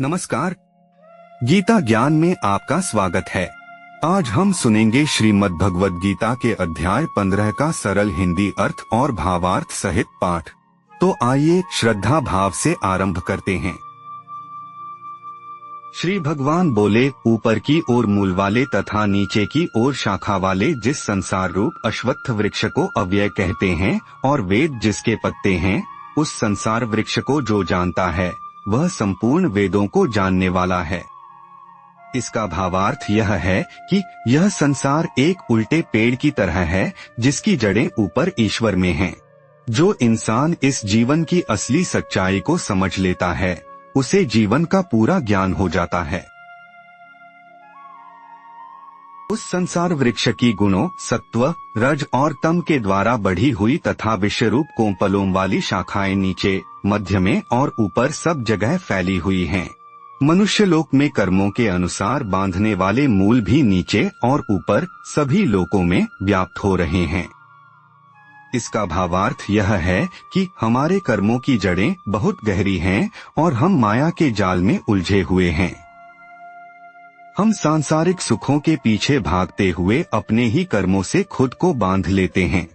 नमस्कार। गीता ज्ञान में आपका स्वागत है। आज हम सुनेंगे श्रीमद् भगवद गीता के अध्याय 15 का सरल हिंदी अर्थ और भावार्थ सहित पाठ। तो आइए श्रद्धा भाव से आरंभ करते हैं। श्री भगवान बोले, ऊपर की ओर मूल वाले तथा नीचे की ओर शाखा वाले जिस संसार रूप अश्वत्थ वृक्ष को अव्यय कहते हैं और वेद जिसके पत्ते हैं, उस संसार वृक्ष को जो जानता है वह संपूर्ण वेदों को जानने वाला है। इसका भावार्थ यह है कि यह संसार एक उल्टे पेड़ की तरह है जिसकी जड़ें ऊपर ईश्वर में हैं। जो इंसान इस जीवन की असली सच्चाई को समझ लेता है उसे जीवन का पूरा ज्ञान हो जाता है। उस संसार वृक्ष की गुणों सत्व, रज और तम के द्वारा बढ़ी हुई तथा विषरूप कोंपलों वाली शाखाएं नीचे, मध्य में और ऊपर सब जगह फैली हुई हैं। मनुष्य लोक में कर्मों के अनुसार बांधने वाले मूल भी नीचे और ऊपर सभी लोकों में व्याप्त हो रहे हैं। इसका भावार्थ यह है कि हमारे कर्मों की जड़ें बहुत गहरी हैं और हम माया के जाल में उलझे हुए हैं। हम सांसारिक सुखों के पीछे भागते हुए अपने ही कर्मों से खुद को बांध लेते हैं।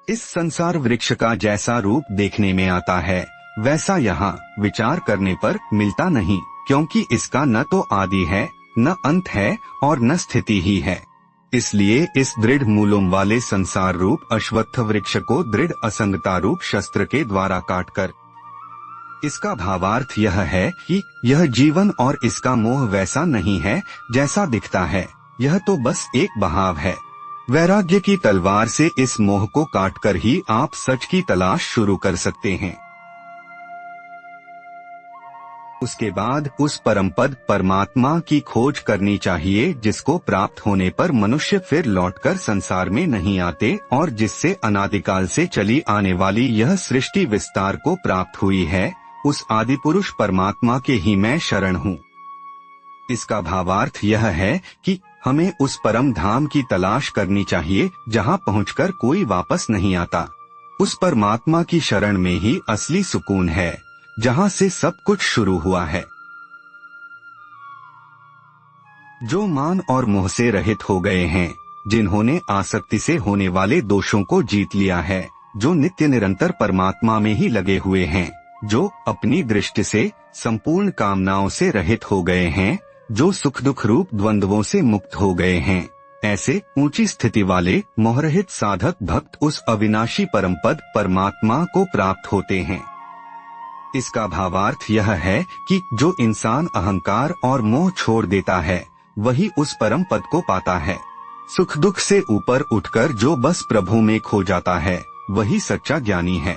इस संसार वृक्ष का जैसा रूप देखने में आता है वैसा यहाँ विचार करने पर मिलता नहीं, क्योंकि इसका न तो आदि है, न अंत है और न स्थिति ही है। इसलिए इस दृढ़ मूलों वाले संसार रूप अश्वत्थ वृक्ष को दृढ़ असंगता रूप शस्त्र के द्वारा काटकर। इसका भावार्थ यह है कि यह जीवन और इसका मोह वैसा नहीं है जैसा दिखता है, यह तो बस एक बहाव है। वैराग्य की तलवार से इस मोह को काटकर ही आप सच की तलाश शुरू कर सकते हैं। उसके बाद उस परमपद परमात्मा की खोज करनी चाहिए जिसको प्राप्त होने पर मनुष्य फिर लौटकर संसार में नहीं आते और जिससे अनादिकाल से चली आने वाली यह सृष्टि विस्तार को प्राप्त हुई है। उस आदि पुरुष परमात्मा के ही मैं शरण हूँ। इसका भावार्थ यह है कि हमें उस परम धाम की तलाश करनी चाहिए जहाँ पहुँचकर कोई वापस नहीं आता। उस परमात्मा की शरण में ही असली सुकून है जहाँ से सब कुछ शुरू हुआ है। जो मान और मोह से रहित हो गए हैं, जिन्होंने आसक्ति से होने वाले दोषों को जीत लिया है, जो नित्य निरंतर परमात्मा में ही लगे हुए हैं, जो अपनी दृष्टि से संपूर्ण कामनाओं से रहित हो गए हैं, जो सुख दुख रूप द्वंद्वों से मुक्त हो गए हैं, ऐसे ऊंची स्थिति वाले मोहरहित साधक भक्त उस अविनाशी परमपद परमात्मा को प्राप्त होते हैं। इसका भावार्थ यह है कि जो इंसान अहंकार और मोह छोड़ देता है वही उस परम पद को पाता है। सुख दुख से ऊपर उठकर जो बस प्रभु में खो जाता है वही सच्चा ज्ञानी है।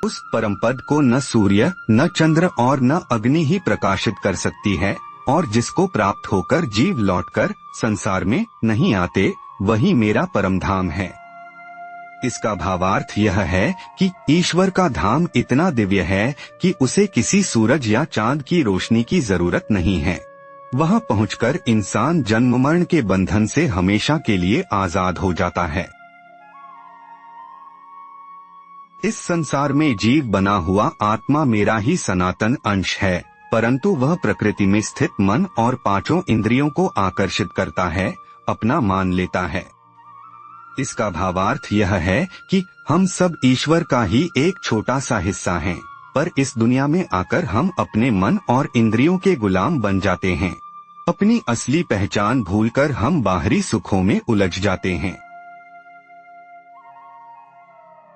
उस परम पद को न सूर्य, न चंद्र और न अग्नि ही प्रकाशित कर सकती है, और जिसको प्राप्त होकर जीव लौटकर संसार में नहीं आते वही मेरा परम धाम है। इसका भावार्थ यह है कि ईश्वर का धाम इतना दिव्य है कि उसे किसी सूरज या चांद की रोशनी की जरूरत नहीं है। वहां पहुंचकर इंसान जन्म मरण के बंधन से हमेशा के लिए आजाद हो जाता है। इस संसार में जीव बना हुआ आत्मा मेरा ही सनातन अंश है, परंतु वह प्रकृति में स्थित मन और पांचों इंद्रियों को आकर्षित करता है, अपना मान लेता है। इसका भावार्थ यह है कि हम सब ईश्वर का ही एक छोटा सा हिस्सा हैं, पर इस दुनिया में आकर हम अपने मन और इंद्रियों के गुलाम बन जाते हैं। अपनी असली पहचान भूलकर हम बाहरी सुखों में उलझ जाते हैं।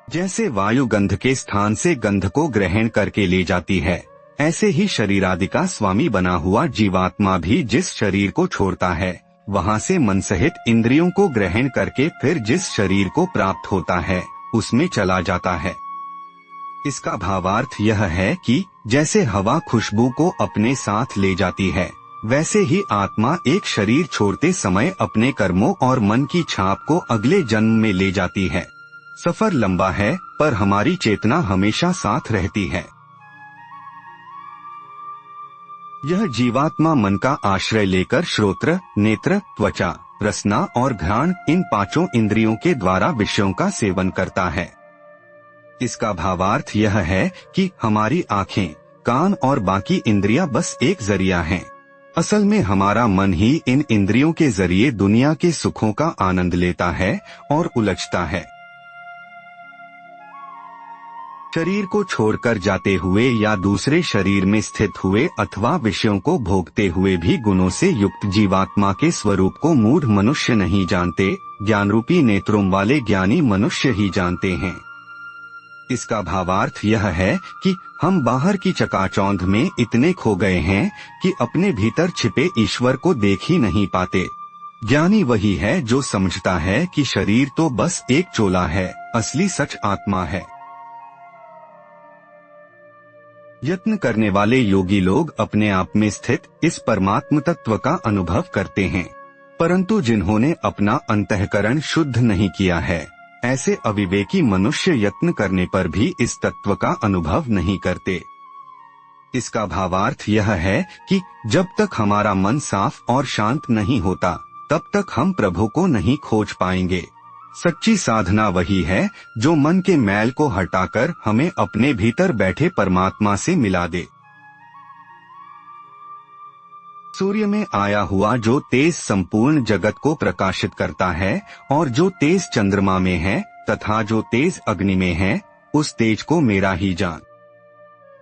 जैसे वायु गंध के स्थान से गंध को ग्रहण करके ले जाती है, ऐसे ही शरीर आदि का स्वामी बना हुआ जीवात्मा भी जिस शरीर को छोड़ता है वहां से मन सहित इंद्रियों को ग्रहण करके फिर जिस शरीर को प्राप्त होता है उसमें चला जाता है। इसका भावार्थ यह है कि जैसे हवा खुशबू को अपने साथ ले जाती है, वैसे ही आत्मा एक शरीर छोड़ते समय अपने कर्मों और मन की छाप को अगले जन्म में ले जाती है। सफर लंबा है पर हमारी चेतना हमेशा साथ रहती है। यह जीवात्मा मन का आश्रय लेकर श्रोत्र, नेत्र, त्वचा, रसना और घ्राण इन पांचों इंद्रियों के द्वारा विषयों का सेवन करता है। इसका भावार्थ यह है कि हमारी आंखें, कान और बाकी इंद्रियां बस एक जरिया हैं। असल में हमारा मन ही इन इंद्रियों के जरिए दुनिया के सुखों का आनंद लेता है और उलझता है। शरीर को छोड़कर जाते हुए या दूसरे शरीर में स्थित हुए अथवा विषयों को भोगते हुए भी गुणों से युक्त जीवात्मा के स्वरूप को मूढ़ मनुष्य नहीं जानते, ज्ञानरूपी नेत्रों वाले ज्ञानी मनुष्य ही जानते हैं। इसका भावार्थ यह है कि हम बाहर की चकाचौंध में इतने खो गए हैं कि अपने भीतर छिपे ईश्वर को देख ही नहीं पाते। ज्ञानी वही है जो समझता है कि शरीर तो बस एक चोला है, असली सच आत्मा है। यत्न करने वाले योगी लोग अपने आप में स्थित इस परमात्म तत्व का अनुभव करते हैं, परंतु जिन्होंने अपना अंतःकरण शुद्ध नहीं किया है, ऐसे अविवेकी मनुष्य यत्न करने पर भी इस तत्व का अनुभव नहीं करते। इसका भावार्थ यह है कि जब तक हमारा मन साफ और शांत नहीं होता, तब तक हम प्रभु को नहीं खोज पाएंगे। सच्ची साधना वही है जो मन के मैल को हटाकर हमें अपने भीतर बैठे परमात्मा से मिला दे। सूर्य में आया हुआ जो तेज संपूर्ण जगत को प्रकाशित करता है और जो तेज चंद्रमा में है तथा जो तेज अग्नि में है, उस तेज को मेरा ही जान।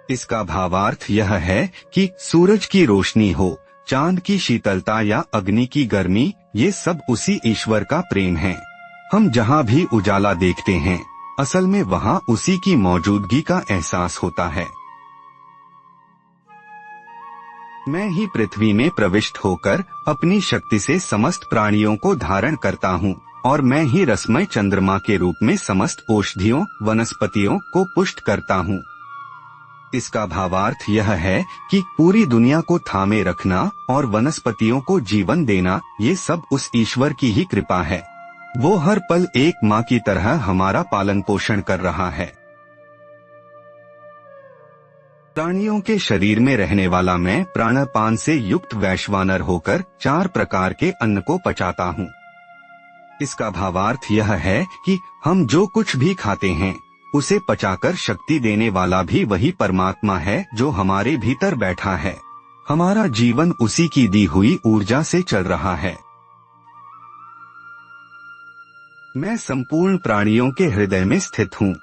इसका भावार्थ यह है कि सूरज की रोशनी हो, चांद की शीतलता या अग्नि की गर्मी, ये सब उसी ईश्वर का प्रेम है। हम जहाँ भी उजाला देखते हैं, असल में वहाँ उसी की मौजूदगी का एहसास होता है। मैं ही पृथ्वी में प्रविष्ट होकर अपनी शक्ति से समस्त प्राणियों को धारण करता हूँ और मैं ही रसमय चंद्रमा के रूप में समस्त औषधियों, वनस्पतियों को पुष्ट करता हूँ। इसका भावार्थ यह है कि पूरी दुनिया को थामे रखना और वनस्पतियों को जीवन देना, ये सब उस ईश्वर की ही कृपा है। वो हर पल एक माँ की तरह हमारा पालन पोषण कर रहा है। प्राणियों के शरीर में रहने वाला मैं प्राणपान से युक्त वैश्वानर होकर 4 प्रकार के अन्न को पचाता हूँ। इसका भावार्थ यह है कि हम जो कुछ भी खाते हैं, उसे पचाकर शक्ति देने वाला भी वही परमात्मा है जो हमारे भीतर बैठा है। हमारा जीवन उसी की दी हुई ऊर्जा से चल रहा है। मैं संपूर्ण प्राणियों के हृदय में स्थित हूँ।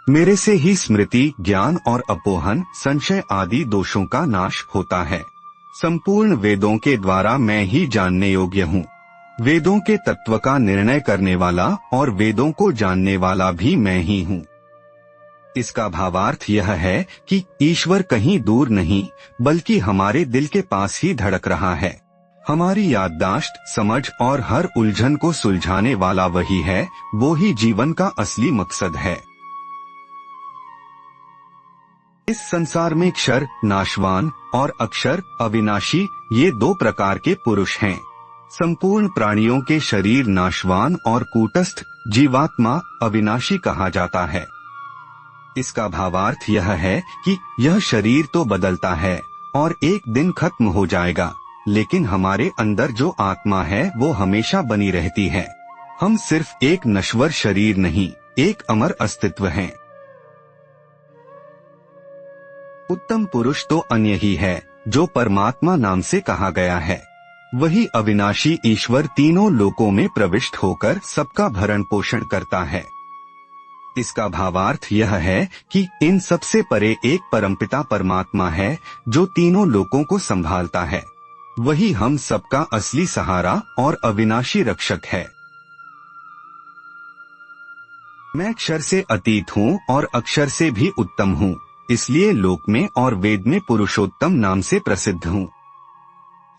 मेरे से ही स्मृति, ज्ञान और अपोहन, संशय आदि दोषों का नाश होता है। संपूर्ण वेदों के द्वारा मैं ही जानने योग्य हूँ। वेदों के तत्व का निर्णय करने वाला और वेदों को जानने वाला भी मैं ही हूँ। इसका भावार्थ यह है कि ईश्वर कहीं दूर नहीं, बल्कि हमारे दिल के पास ही धड़क रहा है। हमारी याददाश्त, समझ और हर उलझन को सुलझाने वाला वही है। वो ही जीवन का असली मकसद है। इस संसार में क्षर, नाशवान और अक्षर, अविनाशी, ये 2 प्रकार के पुरुष हैं। संपूर्ण प्राणियों के शरीर नाशवान और कूटस्थ जीवात्मा अविनाशी कहा जाता है। इसका भावार्थ यह है कि यह शरीर तो बदलता है और एक दिन खत्म हो जाएगा, लेकिन हमारे अंदर जो आत्मा है वो हमेशा बनी रहती है। हम सिर्फ एक नश्वर शरीर नहीं, एक अमर अस्तित्व हैं। उत्तम पुरुष तो अन्य ही है जो परमात्मा नाम से कहा गया है। वही अविनाशी ईश्वर तीनों लोकों में प्रविष्ट होकर सबका भरण पोषण करता है। इसका भावार्थ यह है कि इन सबसे परे एक परमपिता परमात्मा है जो तीनों लोकों को संभालता है। वही हम सबका असली सहारा और अविनाशी रक्षक है। मैं अक्षर से अतीत हूँ और अक्षर से भी उत्तम हूँ, इसलिए लोक में और वेद में पुरुषोत्तम नाम से प्रसिद्ध हूँ।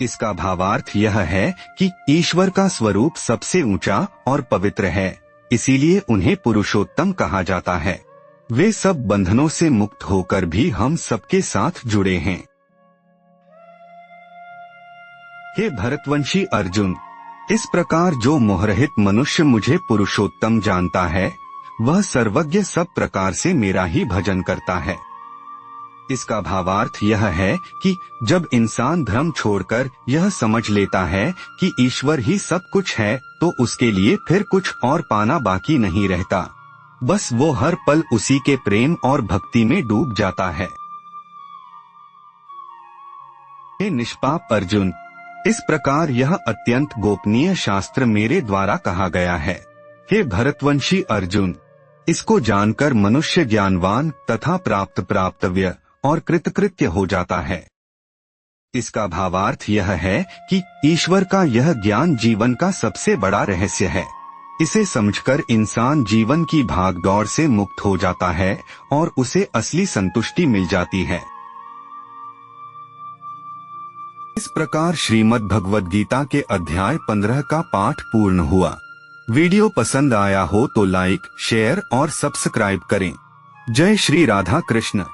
इसका भावार्थ यह है कि ईश्वर का स्वरूप सबसे ऊंचा और पवित्र है, इसीलिए उन्हें पुरुषोत्तम कहा जाता है। वे सब बंधनों से मुक्त होकर भी हम सबके साथ जुड़े हैं। हे भरतवंशी अर्जुन, इस प्रकार जो मोहरहित मनुष्य मुझे पुरुषोत्तम जानता है, वह सर्वज्ञ सब प्रकार से मेरा ही भजन करता है। इसका भावार्थ यह है कि जब इंसान भ्रम छोड़कर यह समझ लेता है कि ईश्वर ही सब कुछ है, तो उसके लिए फिर कुछ और पाना बाकी नहीं रहता। बस वो हर पल उसी के प्रेम और भक्ति में डूब जाता है। हे निष्पाप अर्जुन, इस प्रकार यह अत्यंत गोपनीय शास्त्र मेरे द्वारा कहा गया है। हे भरतवंशी अर्जुन, इसको जानकर मनुष्य ज्ञानवान तथा प्राप्तव्य और कृतकृत्य हो जाता है। इसका भावार्थ यह है कि ईश्वर का यह ज्ञान जीवन का सबसे बड़ा रहस्य है। इसे समझकर इंसान जीवन की भागदौड़ से मुक्त हो जाता है और उसे असली संतुष्टि मिल जाती है। इस प्रकार श्रीमद् भगवद गीता के अध्याय 15 का पाठ पूर्ण हुआ। वीडियो पसंद आया हो तो लाइक, शेयर और सब्सक्राइब करें। जय श्री राधा कृष्ण।